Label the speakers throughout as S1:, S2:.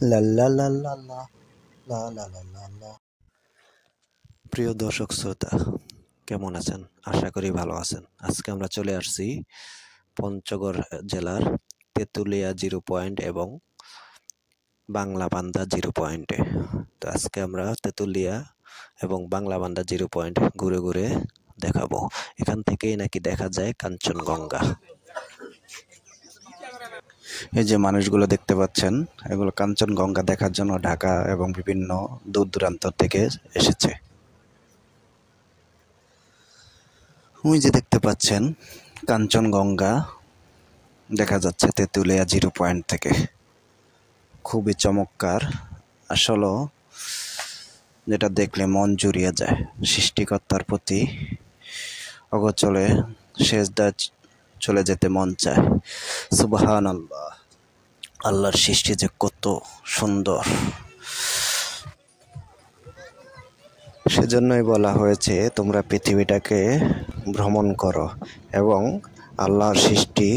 S1: লা লা লা লা লা লা লা লা লা লা। প্রিয় দর্শক শ্রোতা, কেমন আছেন? আশা করি ভালো আছেন। আজকে আমরা চলে আসছি পঞ্চগড় জেলার তেঁতুলিয়া জিরো পয়েন্ট এবং বাংলাবান্ধা জিরো পয়েন্টে। তো আজকে আমরা তেঁতুলিয়া এবং বাংলাবান্ধা জিরো পয়েন্ট ঘুরে ঘুরে দেখাবো। এখান থেকেই নাকি দেখা যায় কাঞ্চনজঙ্ঘা। এই যে মানুষগুলো দেখতে পাচ্ছেন, এগুলো কাঞ্চনজঙ্ঘা দেখার জন্য ঢাকা এবং বিভিন্ন দূর দূরান্ত থেকে এসেছে। ওই যে দেখতে পাচ্ছেন কাঞ্চনজঙ্ঘা দেখা যাচ্ছে তেঁতুলিয়া জিরো পয়েন্ট থেকে। খুবই চমৎকার। আসলে যেটা দেখলে মন জুড়িয়ে যায়। সৃষ্টিকর্তার প্রতি অগোচরে সেজদা চলে যেতে মন চায়। সুবহানাল্লাহ। আল্লাহর সৃষ্টি যে কত সুন্দর, সেজন্যই বলা হয়েছে তোমরা পৃথিবীটাকে ভ্রমণ করো এবং আল্লাহর সৃষ্টি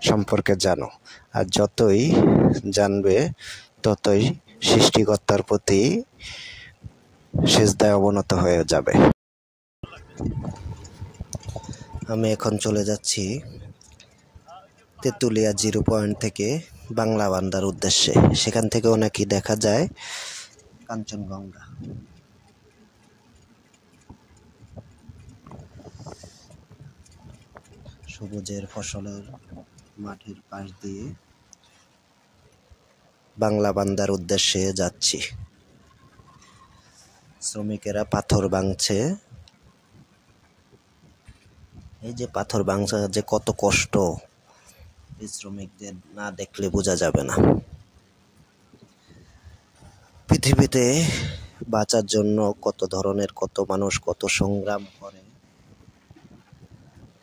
S1: সম্পর্কে জানো। আর যতই জানবে ততই সৃষ্টিকর্তার প্রতি সিজদায় অবনত হয়ে যাবে। আমি এখন চলে যাচ্ছি তেঁতুলিয়া জিরো পয়েন্ট থেকে বাংলাবান্ধার উদ্দেশ্যে। সেখান থেকেও নাকি দেখা যায় কাঞ্চনজঙ্ঘা। সবুজের ফসলের মাঠের পাশ দিয়ে বাংলাবান্ধার উদ্দেশ্যে যাচ্ছি। শ্রমিকেরা পাথর ভাঙছে। এই যে পাথর ভাঙছে যে কত কষ্ট, এই শ্রমিকদের না দেখলে বোঝা যাবে না। পৃথিবীতে বাঁচার জন্য কত ধরনের কত মানুষ কত সংগ্রাম করে,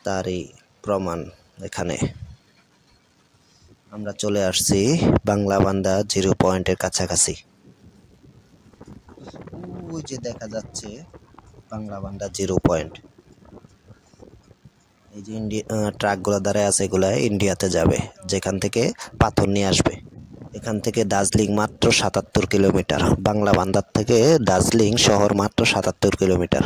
S1: তারই প্রমাণ এখানে। আমরা চলে আসছি বাংলাবান্ধা জিরো পয়েন্টের কাছাকাছি। ওই যে দেখা যাচ্ছে বাংলাবান্ধা জিরো পয়েন্ট। এই যে ট্রাকগুলো দাঁড়ায় আছে, এগুলা ইন্ডিয়াতে যাবে, যেখান থেকে পাথর নিয়ে আসবে। এখান থেকে দার্জিলিং মাত্র ৭৭ কিলোমিটার। বাংলাবান্ধার থেকে দার্জিলিং শহর মাত্র ৭৭ কিলোমিটার।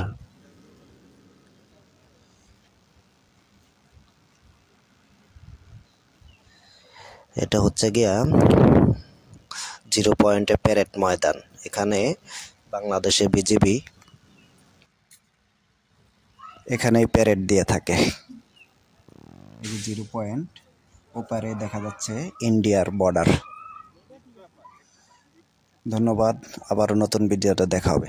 S1: এটা হচ্ছে গিয়া জিরো পয়েন্টে প্যারেড ময়দান। এখানে বাংলাদেশে বিজিবি এখানেই প্যারেড দিয়ে থাকে। এই জিরো পয়েন্ট, ওপারে দেখা যাচ্ছে ইন্ডিয়ার বর্ডার। ধন্যবাদ, আবারও নতুন ভিডিওতে দেখা হবে।